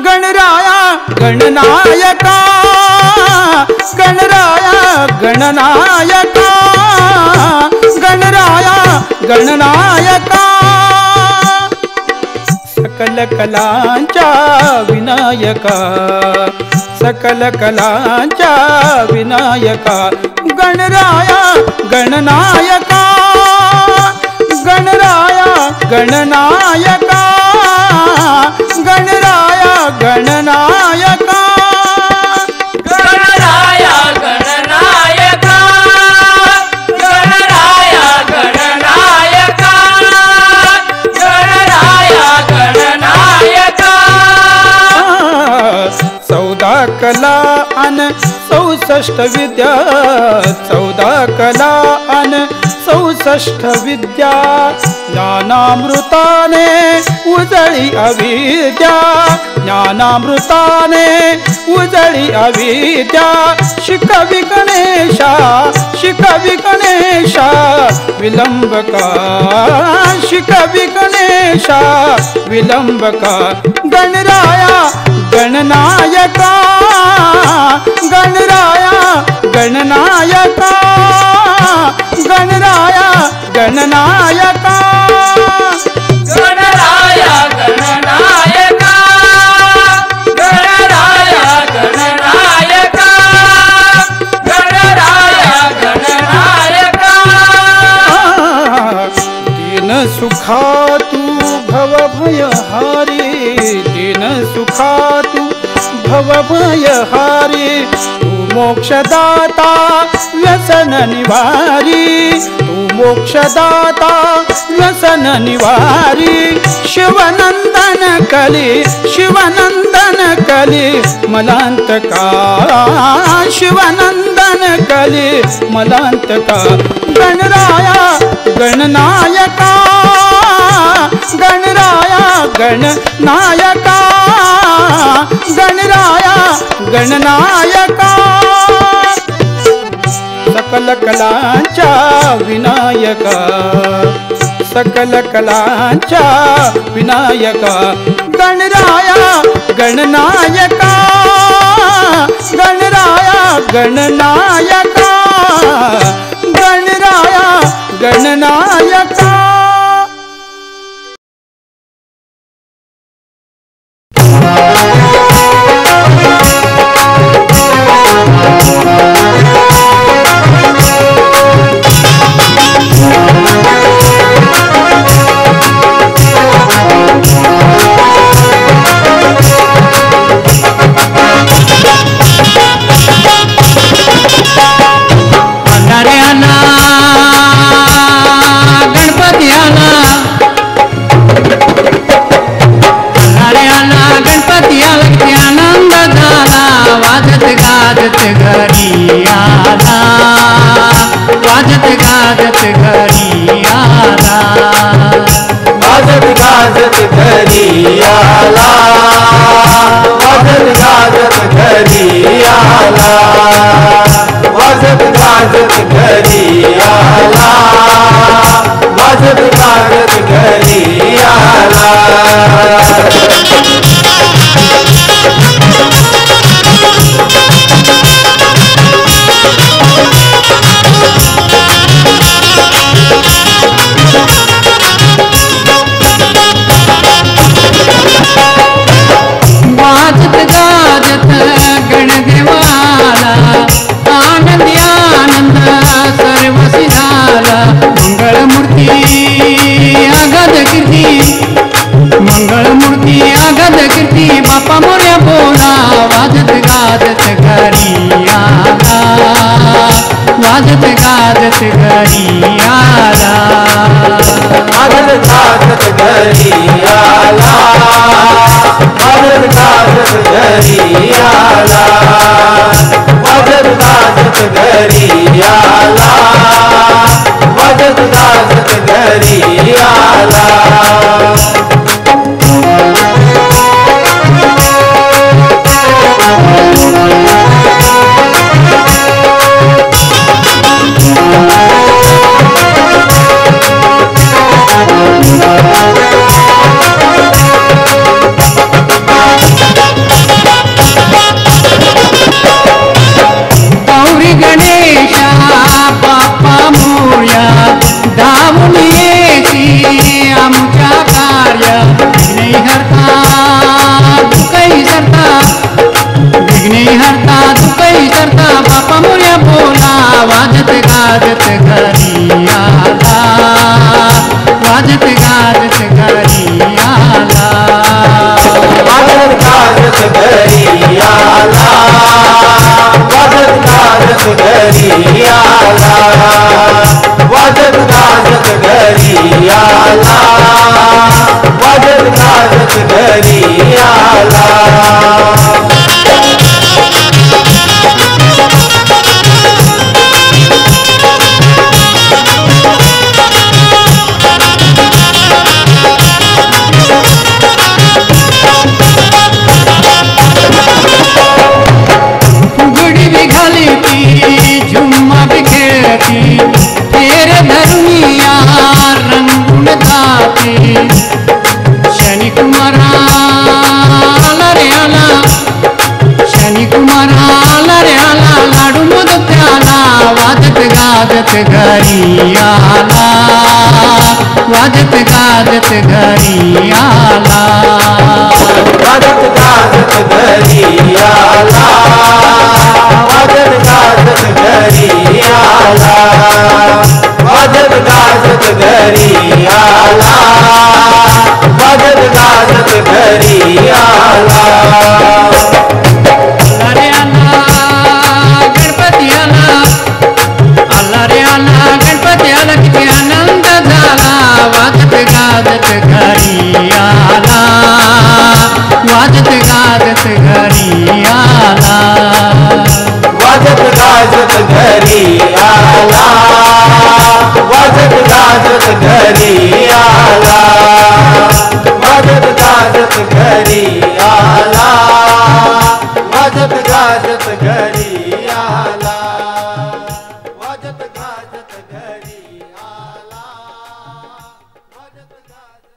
गणराया गणनायका गणराया गणनायका गणराया गणनायका सकल कलांच्या विनायका सकल कलांच्या विनायका गणराया गणनायका गणराया गणनायका गणराया गणनायका गणराया गणनायका गणराया गणनायका गणराया गणनायका 14 कला अन 64 विद्या 14 कला अन 64 विद्या ज्ञानामृताने उजळी अविद्या ज्ञानामृताने उजळी अविद्या शिकवी गणेशा विलंबका शिकवी गणेशा विलंबका गणराया गणनायका गणराया गणनायका गणराया गणनायका गणराया गणनायका गणराया गणनायका गणराया गणनायका दीन सुखा तू भवभयहारी दीन सुखा तू भवभयहारी तू मोक्षदाता व्यसन निवारी तू मोक्षदाता व्यसन निवारी शिवनंदन कली मलांतका शिवनंदन कली मलांतका गणराया गणनायका गणराया गणनायका गणराया गणनायका सकल कलांच्या विनायका सकल कलांच्या विनायका गणराया गणनायका गणराया गणनायका गणराया गणनायका वाजत गाजत घरी आला वाजत गाजत घरी आला वाजत गाजत घरी आला वाजत गाजत घरी आला वाजत गाजत घरी आला वाजत गाजत गणदेवाला आनंदी आनंद सर्वसी झाला मंगळमूर्ती अगद कीर्ती मंगळमूर्ती अगद कीर्ती बापा मोर्या बोला वाजत गाजत घरी आला वाजत गाजत घरी आला वाजत गाजत घरी आला वाजत गाजत घरी आला वाजत गाजत घरी आला वाजत गाजत घरी आला आला, वाजत गाजत घरी आला, वाजत गाजत घरी आला. गुडी भी घाली ती झुम्मा भी खेळती तेरे धरुनिया रंगून जाती. शनी कुमारा आला रे आला, शनी कुमारा आला रे आला, लाडू मोदक आला, वाजत गाजत घरी आला, वाजत गाजत घरी आला. वाजत गाजत घरी आला, वाजत गाजत घरी आला, वाजत गाजत घरी आला, वाजत गाजत घरी आला. अरे आला गणपती आला, आला रे आला गणपती आला, किती आनंद झाला, वाजत गाजत घरी आला, वाजत गाजत घरी आला. वाजत गाजत घरी आला, वाजत गाजत घरी आला, वाजत गाजत घरी आला, वाजत गाजत घरी आला, वाजत गाजत घरी आला, वाजत गाजत.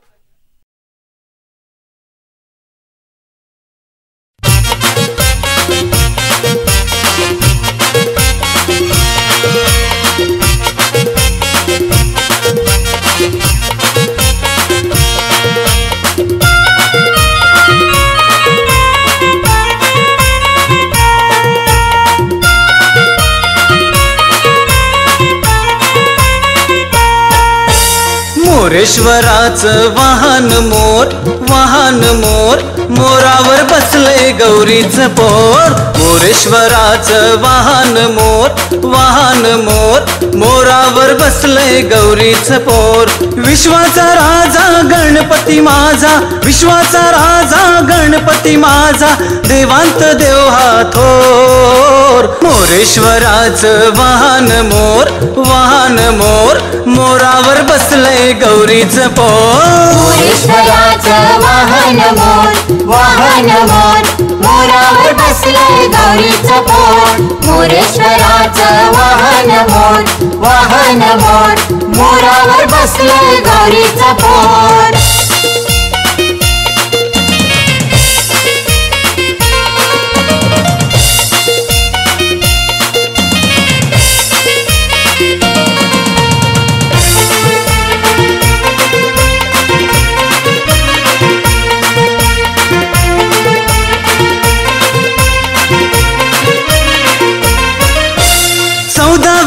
मोरेश्वराचं वाहन मोर, वाहन मोर, मोरावर बसले गौरीचं पोर. मोरेश्वराचं वाहन मोर, वाहन मोर, मोरावर बसले गौरीचं पोर. विश्वाचा राजा गणपती माझा, विश्वाचा राजा गणपती माझा, देवांत देव हा थोर. मोरेश्वराचं वाहन मोर, वाहन मोर, मोरावर बसले गौरीचं पोर. मोरेश्वराचं वाहन मोर, वाहन मोर, मोरावर बसले गौरीचं पोर. मोरेश्वराचं वाहन मोर, वाहन मोर, मोरावर बसले गौरीचं पोर.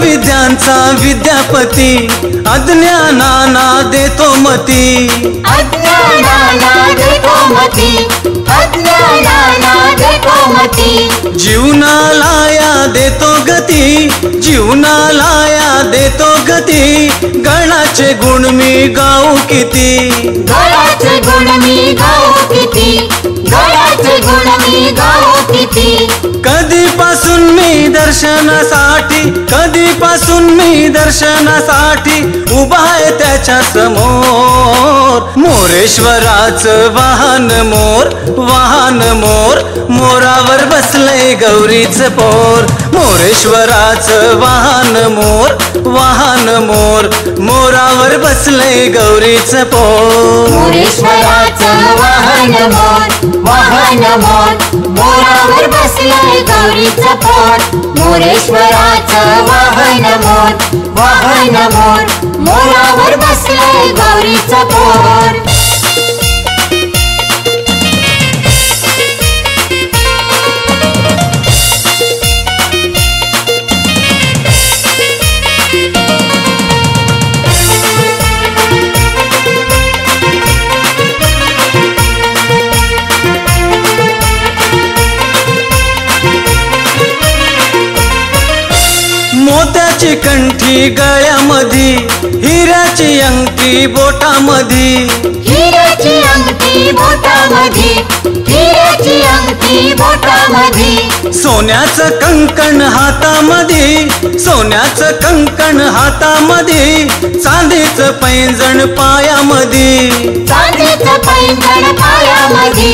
विद्यांचा विद्यापती, अज्ञानाना देतो मती. अज्ञानाला देतो मती, अज्ञानाला देतो मती. जीवनाला या देतो गती, जीवनाला या देतो गती. गणाचे गुण मी गाऊ किती, गणाचे गुण मी गाऊ किती, गणाचे गुण मी गाऊ किती. कधीपासून मी दर्शनासाठी, कधीपासून मी दर्शनासाठी उभा आहे त्याच्या समोर. मोरेश्वराचं वाहन मोर, वाहन मोर, मोरावर बसले गौरीचं पोर. मोरेश्वराचं वाहन मोर, वाहन मोर, मोरावर बसले गौरीचं पोर. मोरेश्वराचं वाहन मोर, वाहन मोर, मोरावर बसले गौरीचं पोर. मोरेश्वराचं वाहन मोर, वाहन मोर, मोरावर बसले गौरीचं पोर. मोत्याची कंठी गळ्यामध्ये, हिऱ्याची अंगठी बोटामध्ये, हिऱ्याची अंगठी बोटामध्ये, हिऱ्याची अंगठी बोटामध्ये, सोन्याचं कंकण हातामध्ये, सोन्याचं कंकण हातामध्ये, चांदीचं पैंजण पायामध्ये, चांदीचं पैंजण पायामध्ये,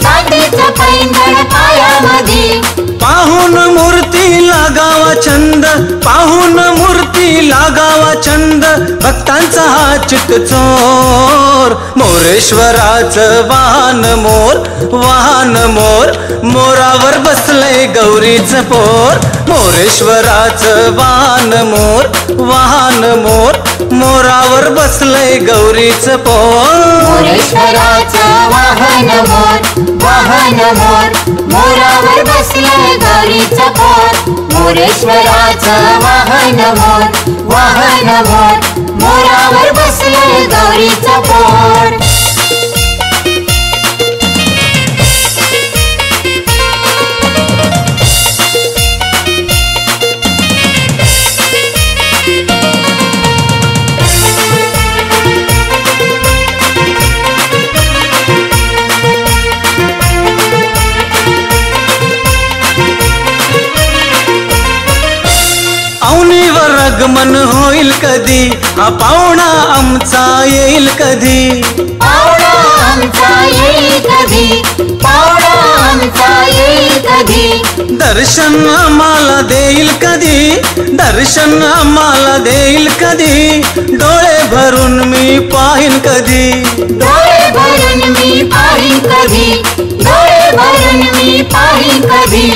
चांदीचं पैंजण पायामध्ये, पाहून मूर्ती लागावा छंद, पाहून मूर्ती लागावा छंद, भक्तांचा हा चितचोर, मोरेश्वराचं वाहन मोर, वाहन मोर, मोरावर बसलंय गौरीचं पोर, मोरेश्वराचं वाहन मोर, वाहन मोर, मोरावर बसलंय गौरीचं पोर. मोरेश्वराचं वाहन मोर, वाहन मोर, मोरावर बसलंय गौरीचं पोर, मोरेश्वराचं वाहन मोर, वाहन मोर, मोरावर बसलंय गौरीचं पोर. अवनीवर आगमन होईल कधी, हा पाहुणा आमचा येईल कधी, पाहुणा आमचा येईल कधी, पाहुणा आमचा येईल कधी, दर्शन आम्हाला देईल कधी, दर्शन आम्हाला देईल कधी, डोळे भरून मी पाहीन कधी, डोळे भरून मी पाहीन कधी, डोळे भरून मी पाहीन कधी,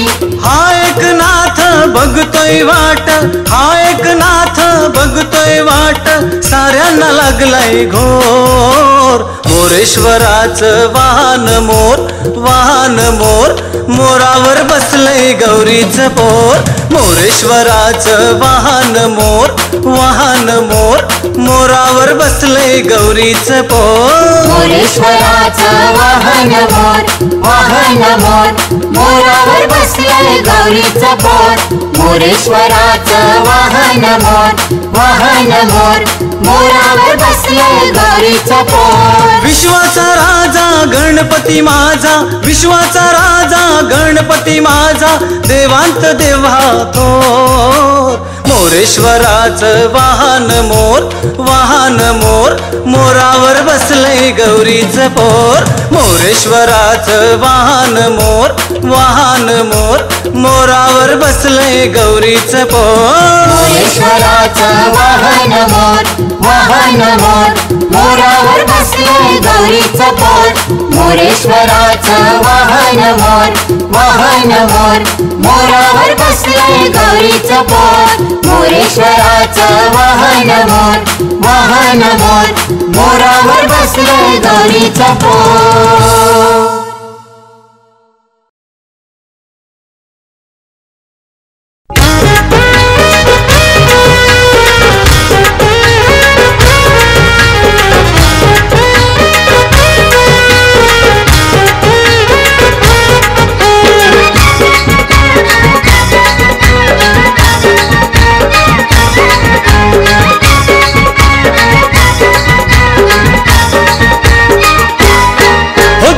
हा एक नाथ बघतोय वाट, हा एक नाथ बघतोय वाट, साऱ्यांना लागलाय घोर, मोरेश्वराचं वाहन मोर, वाहन मोर, मोरावर बसलंय गौरीचं पोर, मोरेश्वराचं वाहन मोर, वाहन मोर, मोरावर बसलंय गौरीचं पोर. मोरेश्वराचं वाहन मोर, वाहन मोर, मोरावर बसलंय गौरीचं पोर, मोरेश्वराचं वाहन मोर, वाहन मोर, मोरावर बसलंय गौरीचं पोर. विश्वाचा राजा गणपती माझा, विश्वाचा राजा गणपती माझा, देवांत देवा थोर, मोरेश्वराचं वाहन मोर, वाहन मोर, मोरावर बसलंय गौरीचं पोर, मोरेश्वराचं वाहन मोर, वाहन मोर, मोरावर बसलंय गौरीचं पोर. मोरेश्वराचं वाहन मोर, वाहन मोर, मोरावर बसलंय गौरीचं पोर, मोरेश्वराचं वाहन मोर, वाहन मोर, मोरावर बसलंय गौरीचं पोर, मोरेश्वराचं वाहन मोर, वाहन मोर, मोरावर बसलंय गौरीचं पोर.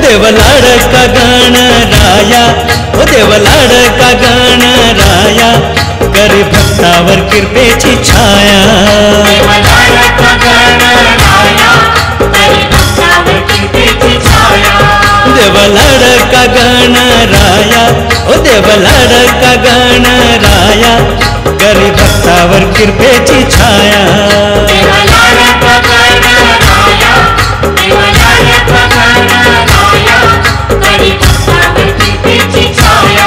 देव लाडका गणराया, ओ देव लाडका गणराया, करी भक्तावर कृपेची छाया, देव लाडका गणराया, करी भक्तावर कृपेची छाया, देव लाडका गणराया, ओ देव लाडका गणराया, करी भक्तावर कृपेची छाया, देव लाडका गणराया, देव लाडका गणराया, करी भक्तावर कृपेची छाया.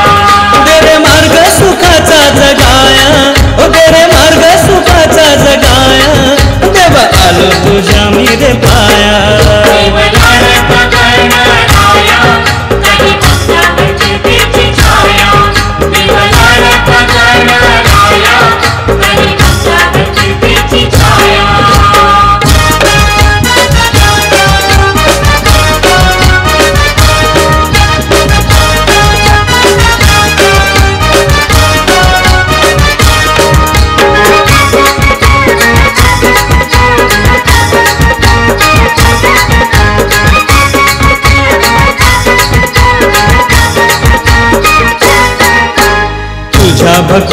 दे रे मार्ग सुखाचा जगाया, ओ दे रे मार्ग सुखाचा जगाया, देव आलो तुझ्या मी रे पाया, देव लाडका गणराया, करी भक्तावर कृपेची छाया, देव लाडका गणराया, करी भक्तावर कृपेची छाया.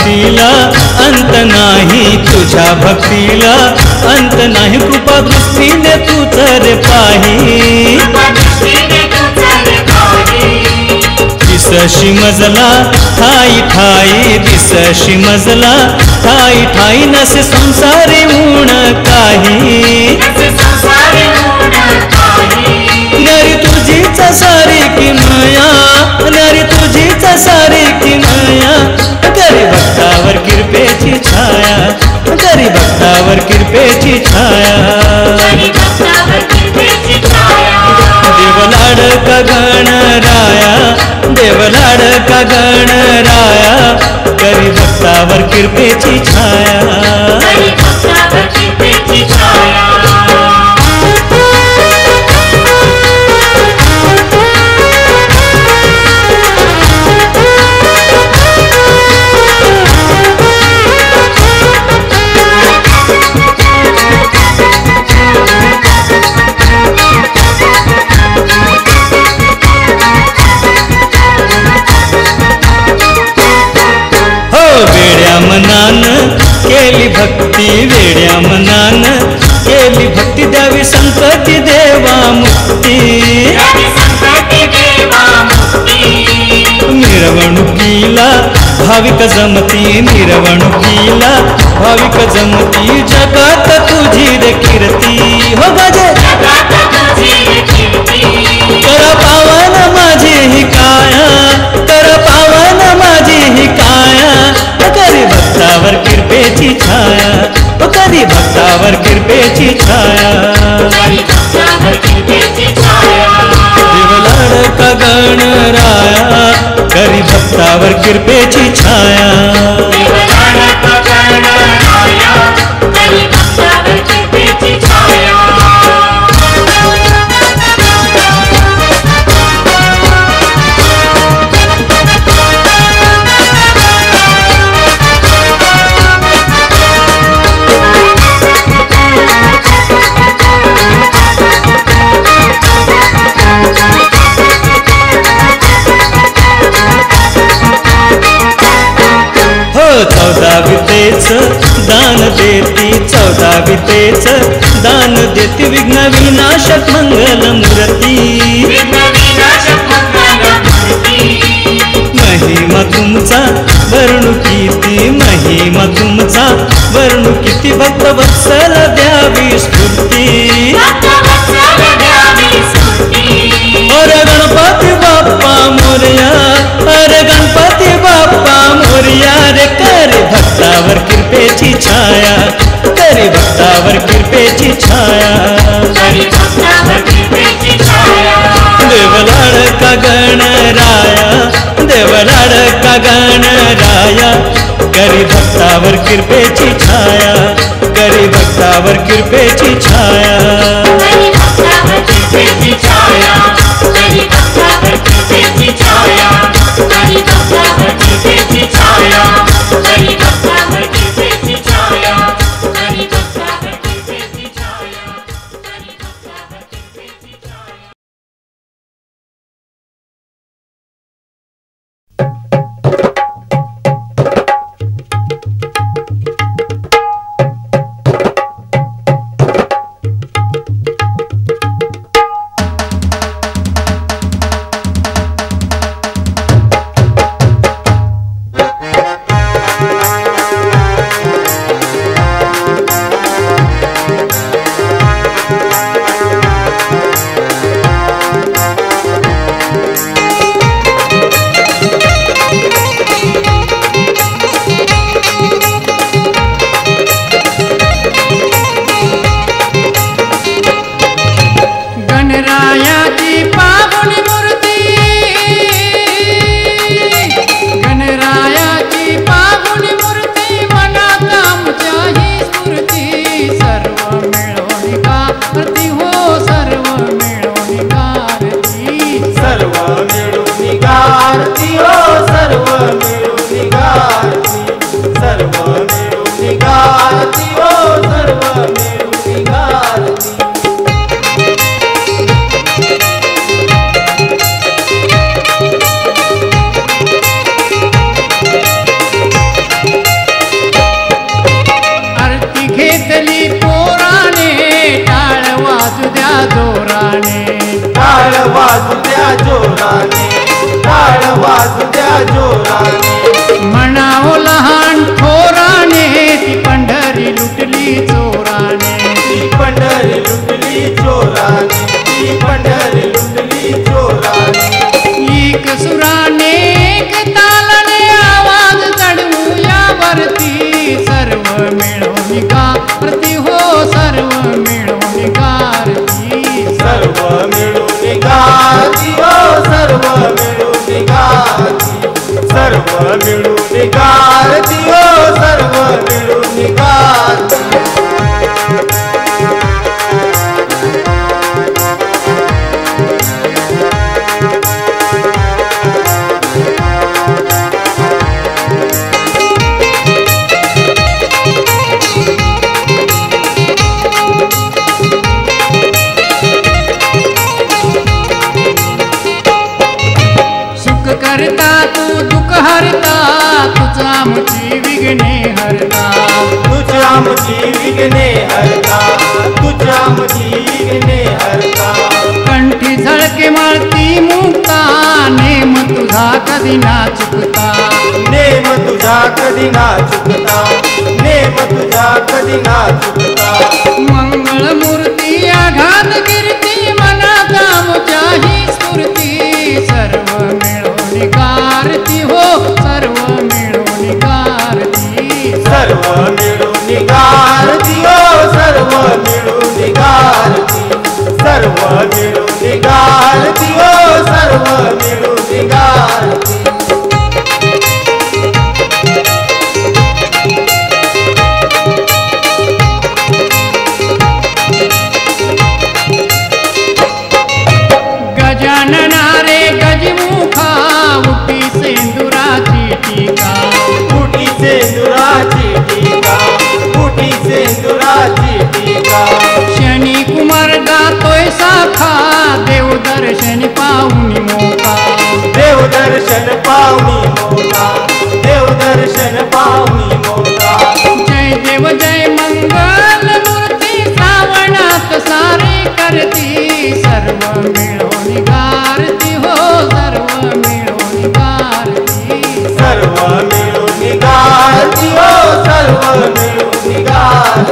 भक्तीला अंत नाही, तुझ्या भक्तीला अंत नाही, कृपा दृष्टीने तू तर पाही. दिसशी मजला ठाई ठाई, दिसशी मजला ठाई ठाई, नसे संसारी ऊण काही. नरी तुझीच सारी की माया, नरी तुझीच सारी की माया, करी भक्तावर कृपेची छाया, करी भक्तावर कृपेची छाया. देव लाडका गणराया, देव लाडका गणराया, करी भक्तावर कृपेची छाया. मनान केली भक्ती, वेड्या मनान केली भक्ती, द्यावी संकटी देवा मुक्ती. मिरवणुकीला भाविक जमती, मिरवणुकीला भाविक जमती, जगात तुझी रे कीर्ती. हो गजे कर पावन माझी ही काया, कर पावन माझी ही काया, करी भक्तावर कृपेची छाया, करी भक्तावर कृपेची छाया. देव लाडका गणराया, करी भक्तावर कृपेची छाया. चौदावितेच दान देती, चौदावितेच दान देती, विघ्न विनाशक मंगल मूर्ती. महिमा तुमचा वर्णुकीती, महिमा तुमचा वर्णुकीती, भक्त वत्सल द्यावी स्फूर्ती. अरे गणपती बाप्पा मोरया, अरे गणपती बाप्पा मोरया रे, करी भक्तावर कृपेची छाया, करी भक्तावर कृपेची छाया. देव लाडका गणराया, देव लाडका गणराया, करी भक्तावर कृपेची छाया, करी भक्तावर कृपेची छाया. घेतली पोराने टाळ वाजू द्या जोराने टाळ वाजू द्या जोराने टाळ वाजू द्या जोराने म्हणावं लहान थोराने ती पंढरी लुटली चोराने ती पंढरी लुटली चोराने ती पंढरी लुटली चोराने एक सुराने एक तालाने आवाज चढवूया वरती सर्व मिळून गारती हो सर्व मिळून गारती सर्व मिळून गाती हो सर्व मिळून गाती सर्व मिळून गाती हो सर्व मिळून गाती करता तू दुःख हरता तुझा आमची विघ्ने हरता तुझ्या आमची विघ्ने हरता तुझ्या आमची विघ्ने हरता कंठी झळके माळती मुक्ता नेम तुझा कधी ना चुकता नेम तुझा कधी ना चुकता नेम तुझा कधी ना चुकता मंगळ मूर्ती आघात कीर्ती मनात आमच्याही स्फूर्ती सर्व मिळून गारती हो सर्व मिळून गारती सर्व मिळून गारती हो सर्व मिळून गारती सर्व मिळून गारती हो सर्व मिळून गारती गजानना रे गजमुखा उठी सेंदुराची टीका उठी सेंदुराची टीका उठी सेंदुराची टीका शनी कुमार गातोय साखा देव दर्शन पाहुनी मोका देव दर्शन पाहुनी मोका देव दर्शन पाहुनी मोका जय देव जय मंगल मूर्ती श्रावणात सारे करती सर्व मिळून गारती हो सर्व मिळून गारती सर्व मिळून गारती हो सर्व मिळून गारती